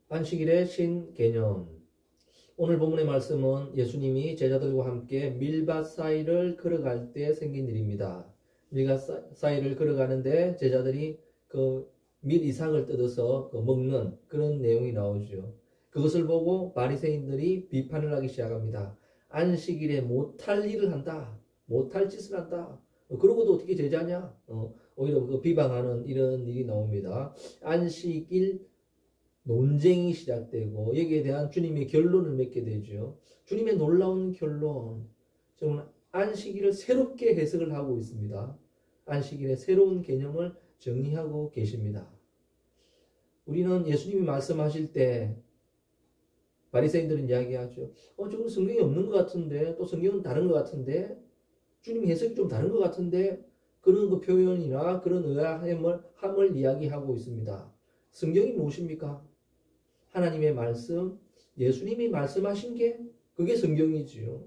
안식일의 신개념. 오늘 본문의 말씀은 예수님이 제자들과 함께 밀밭 사이를 걸어갈 때 생긴 일입니다. 밀밭 사이를 걸어가는데 제자들이 그 밀 이삭을 뜯어서 먹는 그런 내용이 나오죠. 그것을 보고 바리새인들이 비판을 하기 시작합니다. 안식일에 못할 일을 한다. 못할 짓을 한다. 그러고도 어떻게 제자냐? 오히려 그 비방하는 이런 일이 나옵니다. 안식일 논쟁이 시작되고 여기에 대한 주님의 결론을 맺게 되죠. 주님의 놀라운 결론, 정말 안식일을 새롭게 해석을 하고 있습니다. 안식일의 새로운 개념을 정의하고 계십니다. 우리는 예수님이 말씀하실 때 바리새인들은 이야기하죠. 저건 성경이 없는 것 같은데, 또 성경은 다른 것 같은데, 주님 해석이 좀 다른 것 같은데, 그런 그 표현이나 그런 의아함을 이야기하고 있습니다. 성경이 무엇입니까? 하나님의 말씀, 예수님이 말씀하신 게 그게 성경이지요.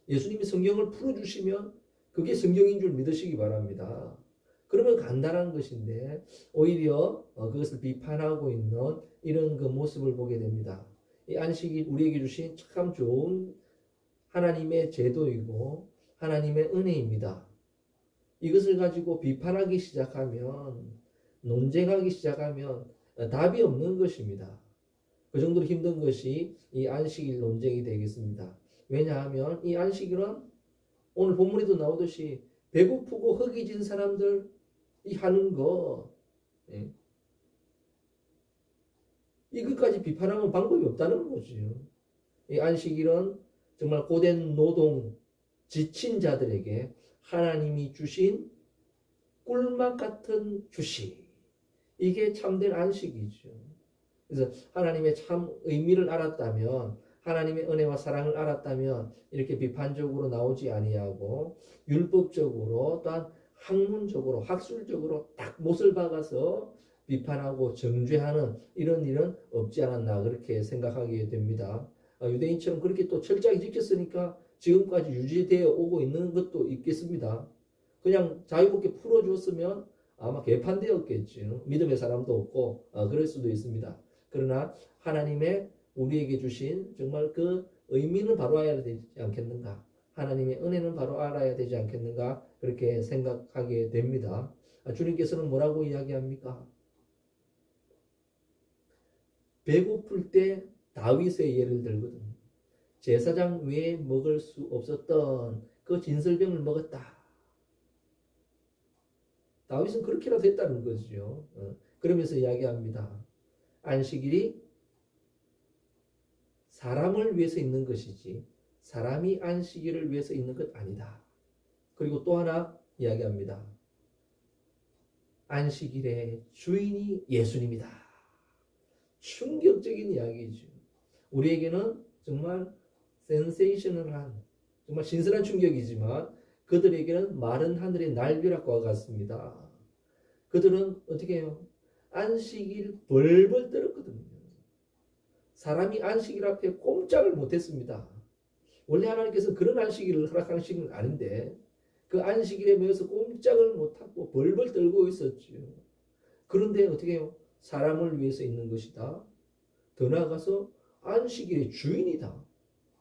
예수님이 성경을 풀어주시면 그게 성경인 줄 믿으시기 바랍니다. 그러면 간단한 것인데 오히려 그것을 비판하고 있는 이런 그 모습을 보게 됩니다. 이 안식이 우리에게 주신 참 좋은 하나님의 제도이고 하나님의 은혜입니다. 이것을 가지고 비판하기 시작하면, 논쟁하기 시작하면 답이 없는 것입니다. 그 정도로 힘든 것이 이 안식일 논쟁이 되겠습니다. 왜냐하면 이 안식일은 오늘 본문에도 나오듯이 배고프고 허기진 사람들이 하는 거, 이것까지 비판하면 방법이 없다는 거죠. 이 안식일은 정말 고된 노동, 지친 자들에게 하나님이 주신 꿀맛 같은 휴식. 이게 참된 안식이죠. 그래서 하나님의 참 의미를 알았다면, 하나님의 은혜와 사랑을 알았다면 이렇게 비판적으로 나오지 아니하고 율법적으로 또한 학문적으로 학술적으로 딱 못을 박아서 비판하고 정죄하는 이런 일은 없지 않았나 그렇게 생각하게 됩니다. 유대인처럼 그렇게 또 철저하게 지켰으니까 지금까지 유지되어 오고 있는 것도 있겠습니다. 그냥 자유롭게 풀어줬으면 아마 개판되었겠죠. 믿음의 사람도 없고 그럴 수도 있습니다. 그러나 하나님의 우리에게 주신 정말 그 의미는 바로 알아야 되지 않겠는가? 하나님의 은혜는 바로 알아야 되지 않겠는가? 그렇게 생각하게 됩니다. 주님께서는 뭐라고 이야기합니까? 배고플 때 다윗의 예를 들거든요. 제사장 외에 먹을 수 없었던 그 진설병을 먹었다. 다윗은 그렇게라도 했다는 거죠. 그러면서 이야기합니다. 안식일이 사람을 위해서 있는 것이지 사람이 안식일을 위해서 있는 것 아니다. 그리고 또 하나 이야기합니다. 안식일의 주인이 예수님이다. 충격적인 이야기죠. 우리에게는 정말 센세이셔널한, 정말 신선한 충격이지만 그들에게는 마른 하늘의 날벼락과 같습니다. 그들은 어떻게 해요? 안식일 벌벌 떨었거든요. 사람이 안식일 앞에 꼼짝을 못했습니다. 원래 하나님께서 그런 안식일을 허락하신 건 아닌데 그 안식일에 모여서 꼼짝을 못하고 벌벌 떨고 있었죠. 그런데 어떻게 해요? 사람을 위해서 있는 것이다. 더 나아가서 안식일의 주인이다.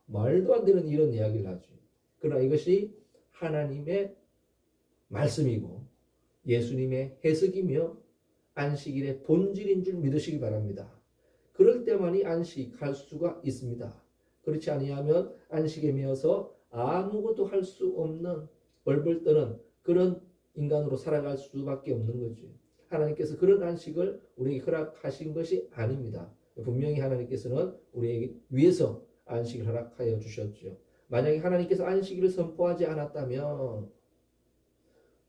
말도 안 되는 이런 이야기를 하죠. 그러나 이것이 하나님의 말씀이고 예수님의 해석이며 안식일의 본질인 줄 믿으시기 바랍니다. 그럴 때만이 안식할 수가 있습니다. 그렇지 아니하면 안식에 매여서 아무것도 할 수 없는 벌벌 떠는 그런 인간으로 살아갈 수밖에 없는 거죠. 하나님께서 그런 안식을 우리에게 허락하신 것이 아닙니다. 분명히 하나님께서는 우리에게 위해서 안식을 허락하여 주셨죠. 만약에 하나님께서 안식일을 선포하지 않았다면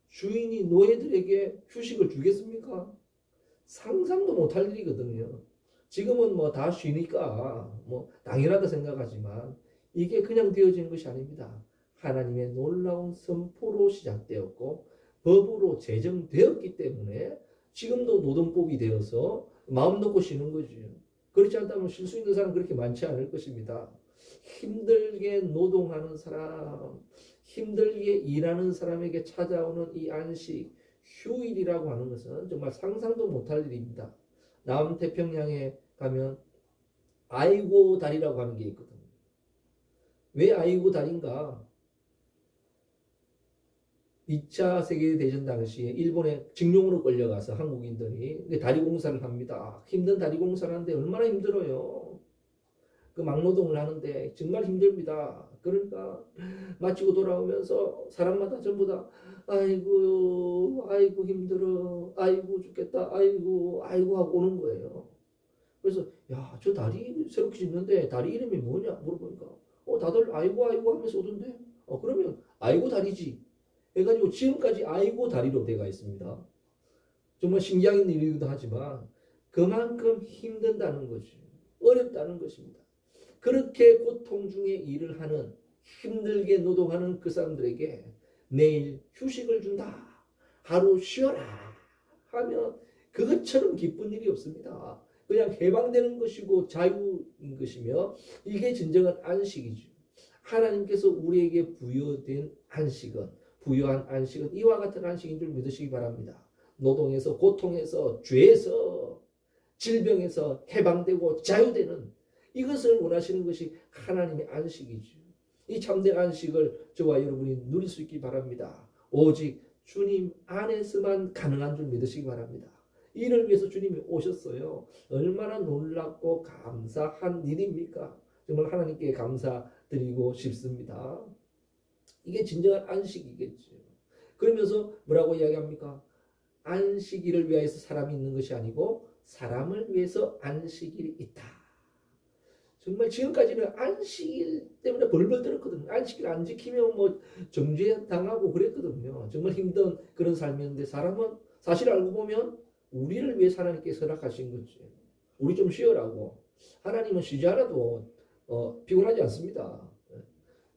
주인이 노예들에게 휴식을 주겠습니까? 상상도 못할 일이거든요. 지금은 뭐 다 쉬니까 뭐 당연하다 생각하지만 이게 그냥 되어지는 것이 아닙니다. 하나님의 놀라운 선포로 시작되었고 법으로 제정되었기 때문에 지금도 노동법이 되어서 마음 놓고 쉬는 거죠. 그렇지 않다면 쉴 수 있는 사람 그렇게 많지 않을 것입니다. 힘들게 노동하는 사람, 힘들게 일하는 사람에게 찾아오는 이 안식, 휴일이라고 하는 것은 정말 상상도 못할 일입니다. 남태평양에 가면 아이고 다리라고 하는 게 있거든요. 왜 아이고 다리인가? 2차 세계대전 당시에 일본에 징용으로 끌려가서 한국인들이 다리 공사를 합니다. 힘든 다리 공사를 하는데 얼마나 힘들어요. 그 막노동을 하는데 정말 힘듭니다. 그러니까 마치고 돌아오면서 사람마다 전부 다 아이고 아이고 힘들어 아이고 죽겠다 아이고 아이고 하고 오는 거예요. 그래서 야, 저 다리 새롭게 짓는데 다리 이름이 뭐냐 물어보니까 다들 아이고 아이고 하면서 오던데 그러면 아이고 다리지 해가지고 지금까지 아이고 다리로 돼가 있습니다. 정말 신기한 일이기도 하지만 그만큼 힘든다는 거죠. 어렵다는 것입니다. 그렇게 고통 중에 일을 하는 힘들게 노동하는 그 사람들에게 내일 휴식을 준다. 하루 쉬어라. 하면 그것처럼 기쁜 일이 없습니다. 그냥 해방되는 것이고 자유인 것이며 이게 진정한 안식이죠. 하나님께서 우리에게 부여한 안식은 이와 같은 안식인 줄 믿으시기 바랍니다. 노동에서 고통에서 죄에서 질병에서 해방되고 자유되는 이것을 원하시는 것이 하나님의 안식이죠. 이 참된 안식을 저와 여러분이 누릴 수 있기 바랍니다. 오직 주님 안에서만 가능한 줄 믿으시기 바랍니다. 이를 위해서 주님이 오셨어요. 얼마나 놀랍고 감사한 일입니까? 정말 하나님께 감사드리고 싶습니다. 이게 진정한 안식이겠죠. 그러면서 뭐라고 이야기합니까? 안식일을 위하여서 사람이 있는 것이 아니고 사람을 위해서 안식일이 있다. 정말 지금까지는 안식일 때문에 벌벌 떨었거든요. 안식일 안 지키면 뭐 정죄 당하고 그랬거든요. 정말 힘든 그런 삶이었는데 사람은 사실 알고 보면 우리를 위해서 하나님께서 허락하신 거죠. 우리 좀 쉬어라고. 하나님은 쉬지 않아도 피곤하지 않습니다.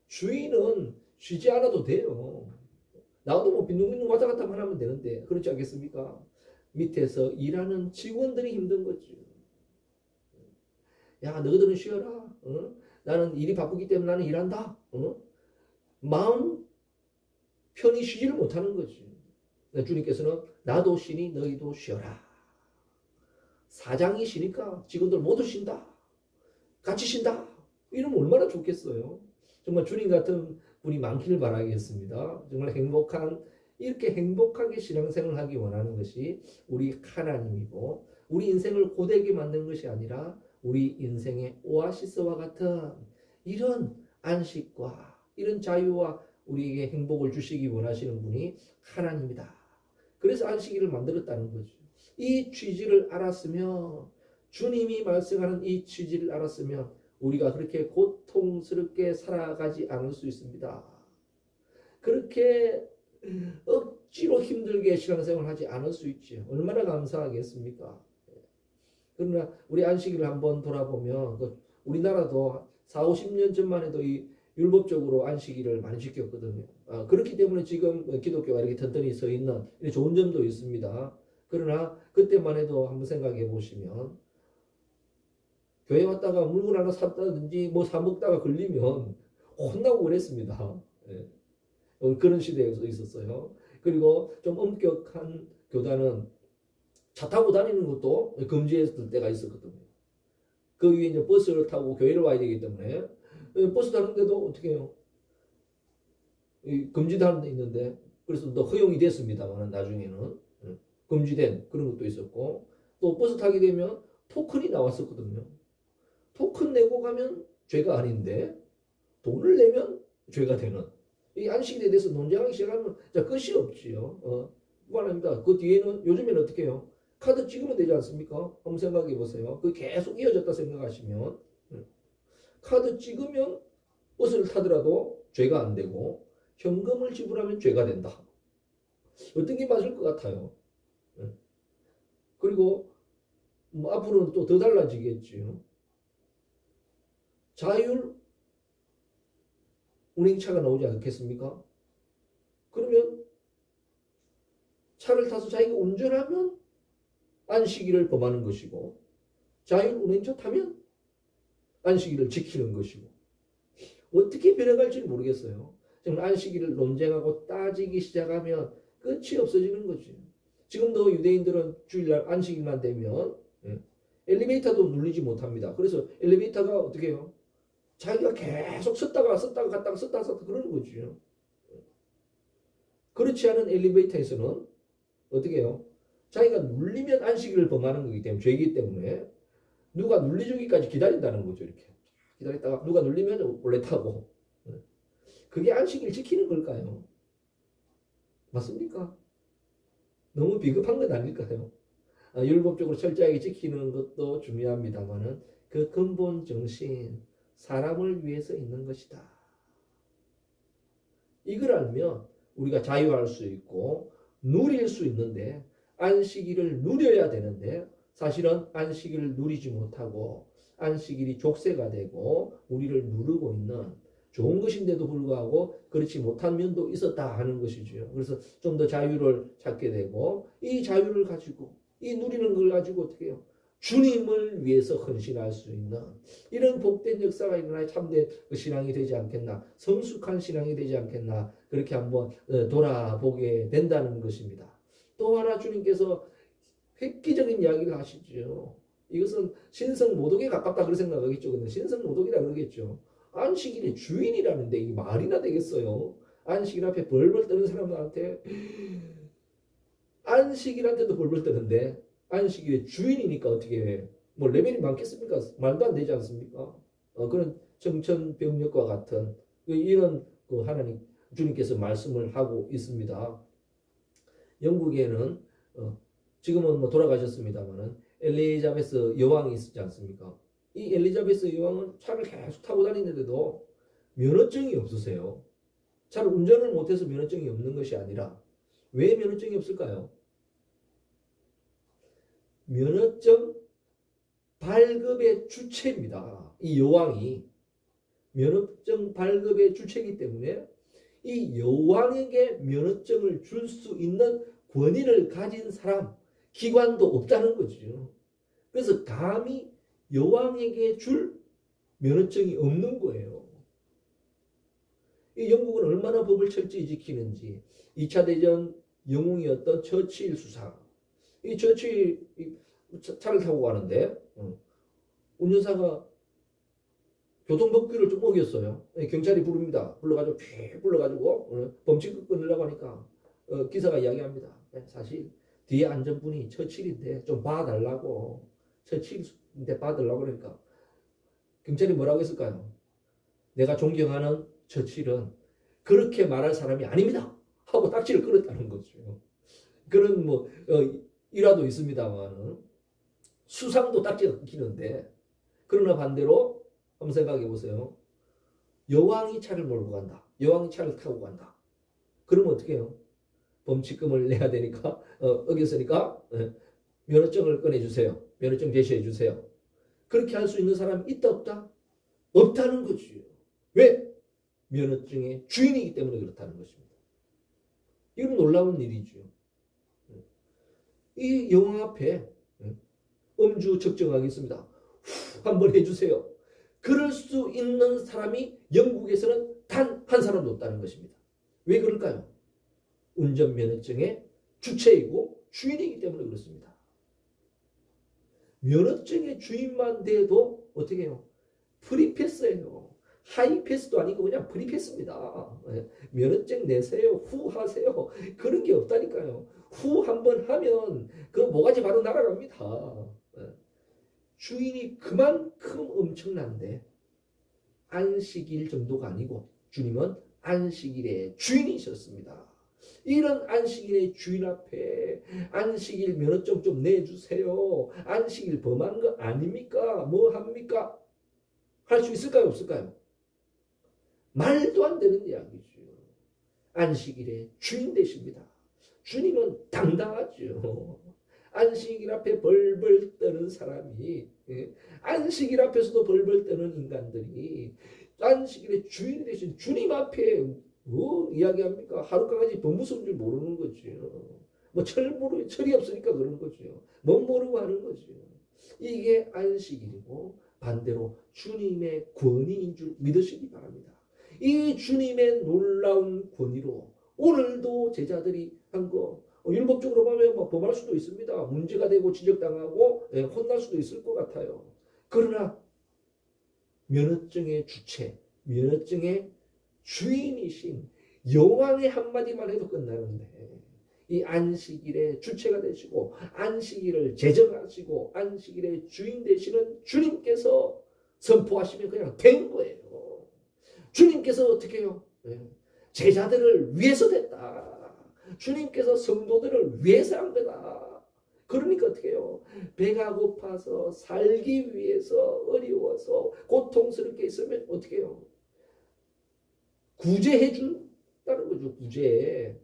주인은 쉬지 않아도 돼요. 나도 뭐 빈둥빈둥 왔다 갔다 하면 되는데 그렇지 않겠습니까? 밑에서 일하는 직원들이 힘든 거죠. 야, 너희들은 쉬어라. 나는 일이 바쁘기 때문에 나는 일한다. 마음 편히 쉬지를 못하는 거지. 주님께서는 나도 쉬니 너희도 쉬어라. 사장이 쉬니까 직원들 모두 쉰다. 같이 쉰다. 이러면 얼마나 좋겠어요. 정말 주님 같은 분이 많기를 바라겠습니다. 정말 이렇게 행복하게 신앙생활을 하기 원하는 것이 우리 하나님이고 우리 인생을 고되게 만드는 것이 아니라 우리 인생의 오아시스와 같은 이런 안식과 이런 자유와 우리에게 행복을 주시기 원하시는 분이 하나님이다. 그래서 안식일을 만들었다는 거죠. 이 취지를 알았으면 주님이 말씀하는 이 취지를 알았으면 우리가 그렇게 고통스럽게 살아가지 않을 수 있습니다. 그렇게 억지로 힘들게 신앙생활을 하지 않을 수 있죠. 얼마나 감사하겠습니까? 그러나 우리 안식일을 한번 돌아보면 우리나라도 4, 50년 전만 해도 이 율법적으로 안식일을 많이 지켰거든요. 그렇기 때문에 지금 기독교가 이렇게 튼튼히 서 있는 좋은 점도 있습니다. 그러나 그때만 해도 한번 생각해 보시면 교회 왔다가 물건 하나 샀다든지 뭐 사 먹다가 걸리면 혼나고 그랬습니다. 예. 그런 시대에도 있었어요. 그리고 좀 엄격한 교단은 차 타고 다니는 것도 금지했을 때가 있었거든요. 그 위에 이제 버스를 타고 교회를 와야 되기 때문에 버스 타는데도 어떻게 해요? 금지되는 데 있는데 그래서 또 허용이 됐습니다만 나중에는 금지된 그런 것도 있었고 또 버스 타게 되면 토큰이 나왔었거든요. 토큰 내고 가면 죄가 아닌데 돈을 내면 죄가 되는 이 안식일에 대해서 논쟁하기 시작하면 끝이 없지요. 그만합니다. 그 뒤에는 요즘에는 어떻게 해요? 카드 찍으면 되지 않습니까? 한번 생각해 보세요. 그 계속 이어졌다 생각하시면 카드 찍으면 버스를 타더라도 죄가 안 되고 현금을 지불하면 죄가 된다. 어떤 게 맞을 것 같아요? 그리고 뭐 앞으로는 또 더 달라지겠지요. 자율 운행차가 나오지 않겠습니까? 그러면 차를 타서 자기가 운전하면 안식일을 범하는 것이고 자율 운행차 타면 안식일을 지키는 것이고 어떻게 변해갈지는 모르겠어요. 정말 안식일을 논쟁하고 따지기 시작하면 끝이 없어지는 거죠. 지금도 유대인들은 주일날 안식일만 되면 엘리베이터도 눌리지 못합니다. 그래서 엘리베이터가 어떻게 해요? 자기가 계속 섰다가 갔다가 섰다가 그러는 거죠. 그렇지 않은 엘리베이터에서는 어떻게 해요? 자기가 눌리면 안식일을 범하는 거기 때문에, 죄이기 때문에 누가 눌리주기까지 기다린다는 거죠. 이렇게 기다렸다가 누가 눌리면 올라타고. 그게 안식일 지키는 걸까요? 맞습니까? 너무 비겁한 건 아닐까요? 율법적으로 철저하게 지키는 것도 중요합니다만은 그 근본 정신, 사람을 위해서 있는 것이다. 이걸 알면 우리가 자유할 수 있고 누릴 수 있는데, 안식일을 누려야 되는데 사실은 안식일을 누리지 못하고 안식일이 족쇄가 되고 우리를 누르고 있는, 좋은 것인데도 불구하고 그렇지 못한 면도 있었다 하는 것이죠. 그래서 좀 더 자유를 찾게 되고, 이 자유를 가지고, 이 누리는 걸 가지고 어떻게 해요? 주님을 위해서 헌신할 수 있는 이런 복된 역사가 일어나야 참된 신앙이 되지 않겠나, 성숙한 신앙이 되지 않겠나, 그렇게 한번 돌아보게 된다는 것입니다. 또 하나 주님께서 획기적인 이야기를 하시죠. 이것은 신성모독에 가깝다 그렇게 생각하겠죠. 근데 신성모독이라 그러겠죠. 안식일의 주인이라는데 이게 말이나 되겠어요? 안식일 앞에 벌벌 떠는 사람들한테, 안식일한테도 벌벌 떠는데 안식일의 주인이니까 어떻게 해? 뭐 레벨이 많겠습니까? 말도 안 되지 않습니까? 그런 정천병력과 같은 이런 하나님 주님께서 말씀을 하고 있습니다. 영국에는 지금은 뭐 돌아가셨습니다만은 엘리자베스 여왕이 있었지 않습니까? 이 엘리자베스 여왕은 차를 계속 타고 다니는데도 면허증이 없으세요. 차를 운전을 못해서 면허증이 없는 것이 아니라, 왜 면허증이 없을까요? 면허증 발급의 주체입니다. 이 여왕이 면허증 발급의 주체이기 때문에 이 여왕에게 면허증을 줄 수 있는 권위를 가진 사람, 기관도 없다는 거죠. 그래서 감히 여왕에게 줄 면허증이 없는 거예요. 이 영국은 얼마나 법을 철저히 지키는지, 2차 대전 영웅이었던 처칠 수상, 이 처칠 차를 타고 가는데 운전사가 교통법규를 좀 어겼어요. 경찰이 부릅니다. 불러가지고 범칙을 끊으려고 하니까 기사가 이야기합니다. 사실 뒤에 앉은 분이 처칠인데 좀 봐달라고, 처칠인데 봐달라고 그러니까 경찰이 뭐라고 했을까요? 내가 존경하는 처칠은 그렇게 말할 사람이 아닙니다 하고 딱지를 끊었다는 거죠. 그런 일화도 있습니다만 수상도 딱지가 끊기는데, 그러나 반대로 한번 생각해 보세요. 여왕이 차를 몰고 간다, 여왕이 차를 타고 간다. 그러면 어떻게 해요? 범칙금을 내야 되니까 어겼으니까 면허증을 꺼내주세요, 면허증 제시해 주세요. 그렇게 할 수 있는 사람이 있다 없다? 없다는 거죠. 왜? 면허증의 주인이기 때문에 그렇다는 것입니다. 이건 놀라운 일이죠. 이 여왕 앞에 음주 측정하겠습니다, 한번 해주세요. 그럴 수 있는 사람이 영국에서는 단 한 사람도 없다는 것입니다. 왜 그럴까요? 운전면허증의 주체이고 주인이기 때문에 그렇습니다. 면허증의 주인만 돼도 어떻게 해요? 프리패스예요. 하이패스도 아니고 그냥 프리패스입니다. 면허증 내세요, 후 하세요, 그런 게 없다니까요. 후 한번 하면 그 모가지 바로 날아갑니다. 주인이 그만큼 엄청난데, 안식일 정도가 아니고 주님은 안식일의 주인이셨습니다. 이런 안식일의 주인 앞에 안식일 면허증 좀 내주세요, 안식일 범한 거 아닙니까? 뭐 합니까? 할 수 있을까요? 없을까요? 말도 안 되는 이야기죠. 안식일의 주인 되십니다. 주님은 당당하죠. 안식일 앞에 벌벌 떠는 사람이, 안식일 앞에서도 벌벌 떠는 인간들이 안식일의 주인이 되신 주님 앞에 뭐 이야기합니까? 하룻강아지 더 무서운 줄 모르는 거죠. 뭐 철이 없으니까 그런 거죠. 못 모르고 하는 거죠. 이게 안식일이고 반대로 주님의 권위인 줄 믿으시기 바랍니다. 이 주님의 놀라운 권위로 오늘도 제자들이 한 거, 율법적으로 보면 뭐 범할 수도 있습니다. 문제가 되고 지적당하고 혼날 수도 있을 것 같아요. 그러나 면허증의 주체, 면허증의 주인이신 여왕의 한마디만 해도 끝나는데 이 안식일의 주체가 되시고 안식일을 제정하시고 안식일의 주인 되시는 주님께서 선포하시면 그냥 된 거예요. 주님께서 어떻게 해요? 제자들을 위해서 됐다. 주님께서 성도들을 위해서 한 거다. 그러니까 어떻게 해요? 배가 고파서 살기 위해서 어려워서 고통스럽게 있으면 어떻게 해요? 구제해 준다는 거죠. 구제.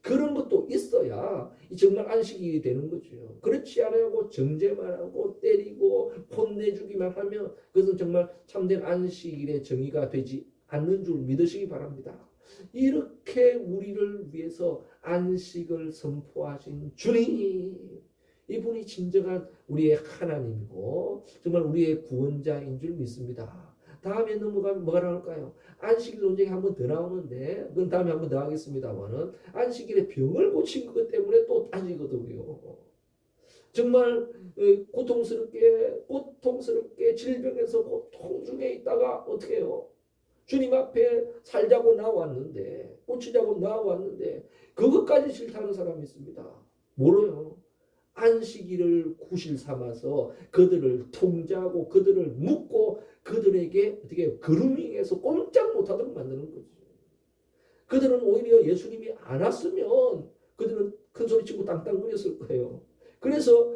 그런 것도 있어야 정말 안식일이 되는 거죠. 그렇지 않고 정죄만 하고 때리고 혼내주기만 하면 그것은 정말 참된 안식일의 정의가 되지 않는 줄 믿으시기 바랍니다. 이렇게 우리를 위해서 안식을 선포하신 주님, 이분이 진정한 우리의 하나님이고 정말 우리의 구원자인 줄 믿습니다. 다음에 넘어가면 뭐가 나올까요? 안식일 논쟁이 한 번 더 나오는데 그건 다음에 한 번 더 하겠습니다만은 안식일에 병을 고친 것 때문에 또 따지거든요. 정말 고통스럽게 질병에서 고통 중에 있다가 어떻게 해요? 주님 앞에 살자고 나왔는데 고치자고 나왔는데 그것까지 싫다는 사람이 있습니다. 뭐로요? 안식일을 구실 삼아서 그들을 통제하고 그들을 묶고 그들에게 어떻게 그루밍해서 꼼짝 못하도록 만드는 거죠. 그들은 오히려 예수님이 안 왔으면 그들은 큰 소리치고 땅땅거렸을 거예요. 그래서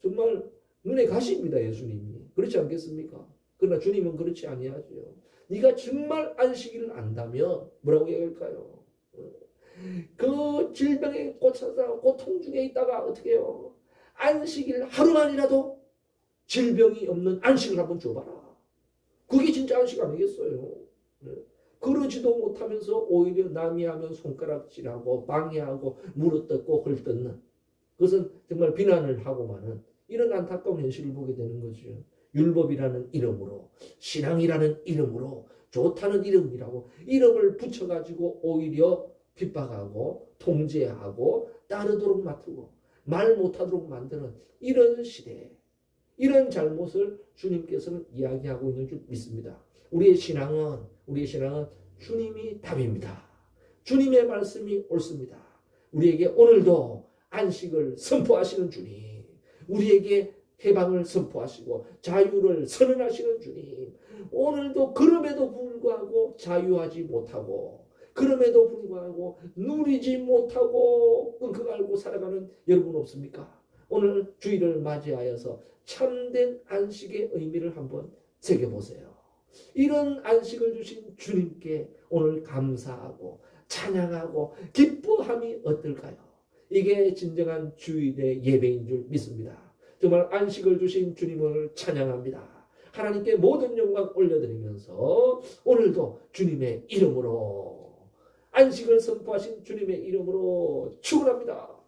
정말 눈에 가십니다. 예수님이. 그렇지 않겠습니까? 그러나 주님은 그렇지 아니하죠. 네가 정말 안식일을 안다면 뭐라고 얘기할까요? 그 질병에 꽂혀서 고통 중에 있다가 어떻게 해요? 안식일 하루만이라도 질병이 없는 안식을 한번 줘봐라. 그게 진짜 안식 아니겠어요? 그러지도 못하면서 오히려 남이 하면 손가락질하고 방해하고 물어뜯고 헐뜯는 그것은 정말 비난을 하고만은 이런 안타까운 현실을 보게 되는 거죠. 율법이라는 이름으로 신앙이라는 이름으로 좋다는 이름이라고 이름을 붙여가지고 오히려 핍박하고 통제하고 따르도록 맡고 말 못하도록 만드는 이런 시대에 이런 잘못을 주님께서는 이야기하고 있는 줄 믿습니다. 우리의 신앙은 주님이 답입니다. 주님의 말씀이 옳습니다. 우리에게 오늘도 안식을 선포하시는 주님, 우리에게 해방을 선포하시고 자유를 선언하시는 주님, 오늘도 그럼에도 불구하고 자유하지 못하고 그럼에도 불구하고 누리지 못하고 끙끙 앓고 살아가는 여러분 없습니까? 오늘 주일을 맞이하여서 참된 안식의 의미를 한번 새겨보세요. 이런 안식을 주신 주님께 오늘 감사하고 찬양하고 기뻐함이 어떨까요? 이게 진정한 주일의 예배인 줄 믿습니다. 정말 안식을 주신 주님을 찬양합니다. 하나님께 모든 영광 올려드리면서 오늘도 주님의 이름으로 안식을 선포하신 주님의 이름으로 축원합니다.